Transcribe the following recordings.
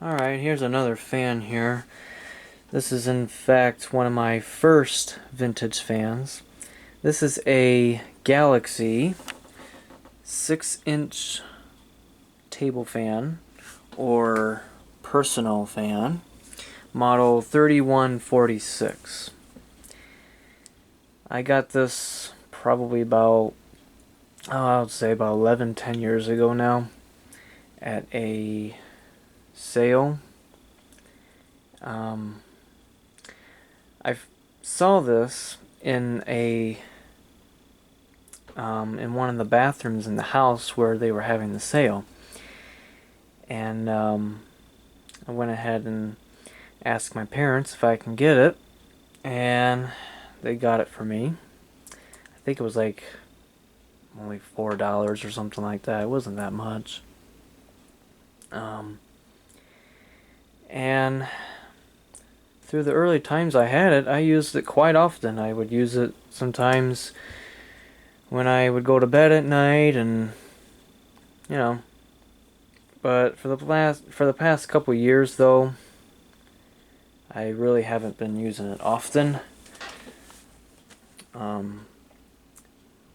Alright, here's another fan here. This is in fact one of my first vintage fans. This is a Galaxy 6-inch table fan or personal fan, model 3146. I got this probably about, I would say about 10 years ago now at a sale. I saw this in in one of the bathrooms in the house where they were having the sale, and I went ahead and asked my parents if I can get it, and they got it for me. I think it was like only $4 or something like that. It wasn't that much. And through the early times I had it, I used it quite often. I would use it sometimes when I would go to bed at night, and you know. But for the past couple years, though, I really haven't been using it often.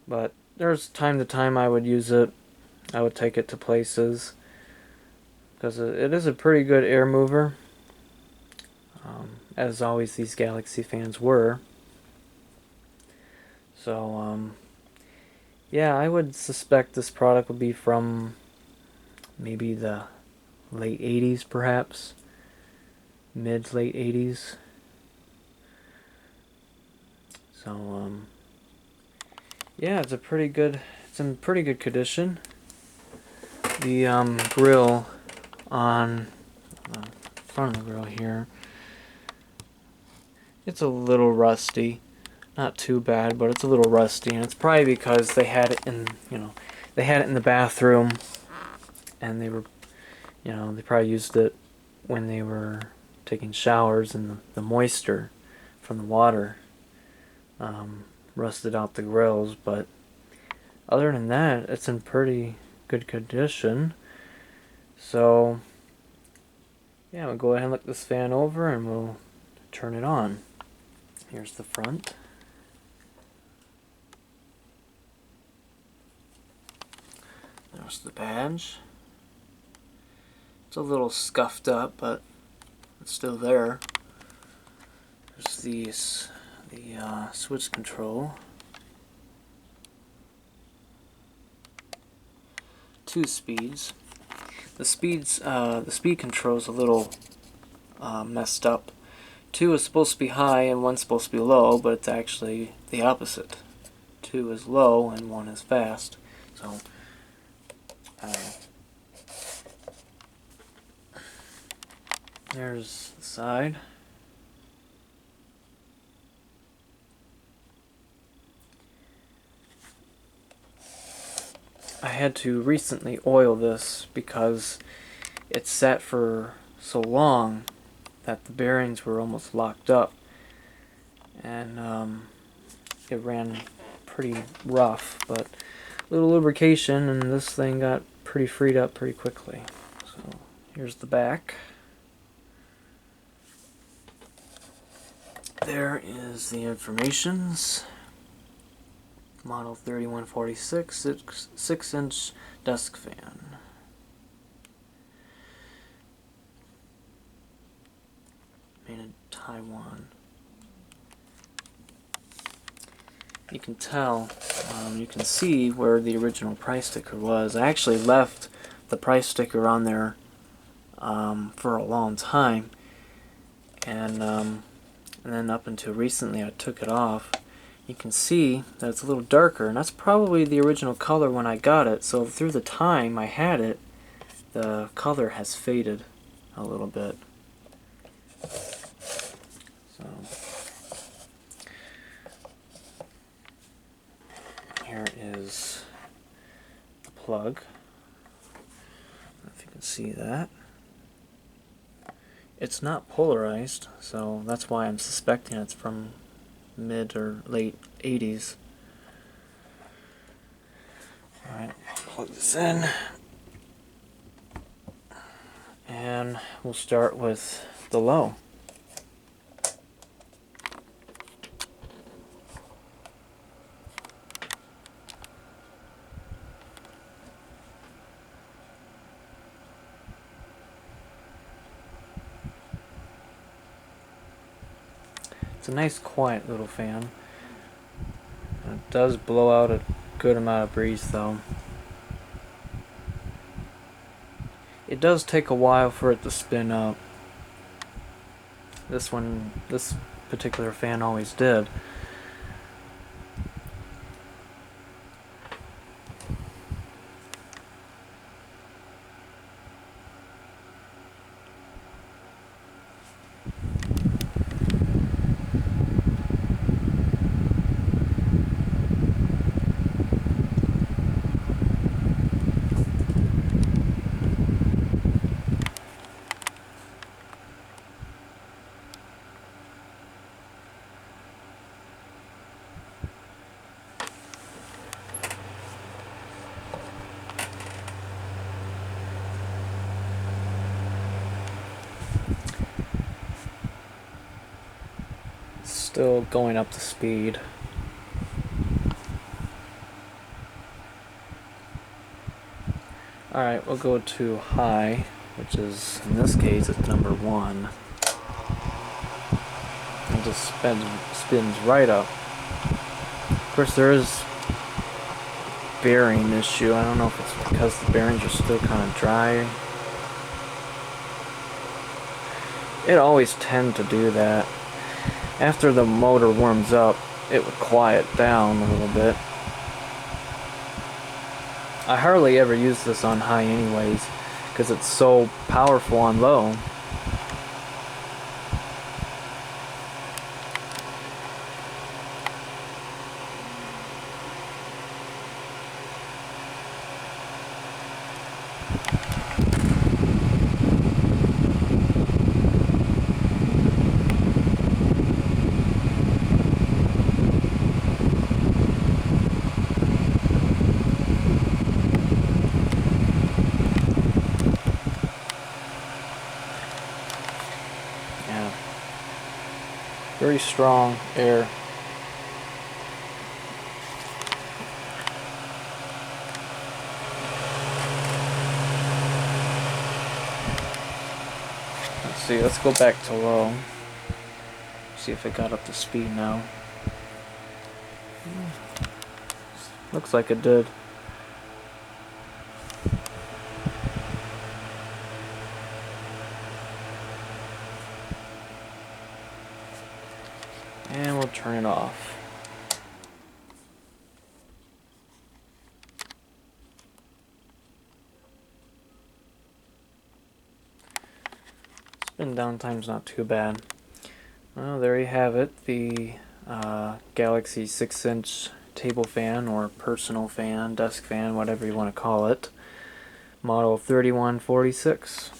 But there's time to time I would use it. I would take it to places because it is a pretty good air mover. As always, these Galaxy fans were. So, yeah, I would suspect this product would be from maybe the late 80s, perhaps. Mid-late 80s. So, yeah, it's in pretty good condition. The grill on the front of the grill here, it's a little rusty. Not too bad, but it's a little rusty, and it's probably because they had it in, they had it in the bathroom, and they were, they probably used it when they were taking showers, and the moisture from the water rusted out the grills. But other than that, it's in pretty good condition. So, yeah, we'll go ahead and look this fan over, and we'll turn it on. Here's the front. There's the badge. It's a little scuffed up, but it's still there. There's the switch control. 2 speeds. The speed control is a little messed up. 2 is supposed to be high and 1's supposed to be low, but it's actually the opposite. 2 is low and 1 is fast. So, there's the side. I had to recently oil this because it sat for so long that the bearings were almost locked up, and it ran pretty rough, but a little lubrication and this thing got pretty freed up pretty quickly. So here's the back. There is the informations. Model 3146, 6-inch desk fan. Made in Taiwan. You can tell, you can see where the original price sticker was. I actually left the price sticker on there for a long time, and then up until recently I took it off. You can see that it's a little darker, and that's probably the original color when I got it. So through the time I had it, the color has faded a little bit. So here is the plug. I don't know if you can see that. It's not polarized, so that's why I'm suspecting it's from mid or late 80s. Alright, plug this in. And we'll start with the low. It's a nice quiet little fan. It does blow out a good amount of breeze though. It does take a while for it to spin up. This particular fan always did. Still going up the speed. Alright, we'll go to high, which is, in this case, it's number 1. It just spins right up. Of course, there is bearing issue. I don't know if it's because the bearings are still kind of dry. It always tends to do that. After the motor warms up, it would quiet down a little bit. I hardly ever use this on high anyways, because it's so powerful on low. Very strong air. Let's see, let's go back to low. See if it got up to speed now. Looks like it did. And we'll turn it off. Spin downtime's not too bad. Well, there you have it. The Galaxy 6-inch table fan or personal fan, desk fan, whatever you want to call it. Model 3146.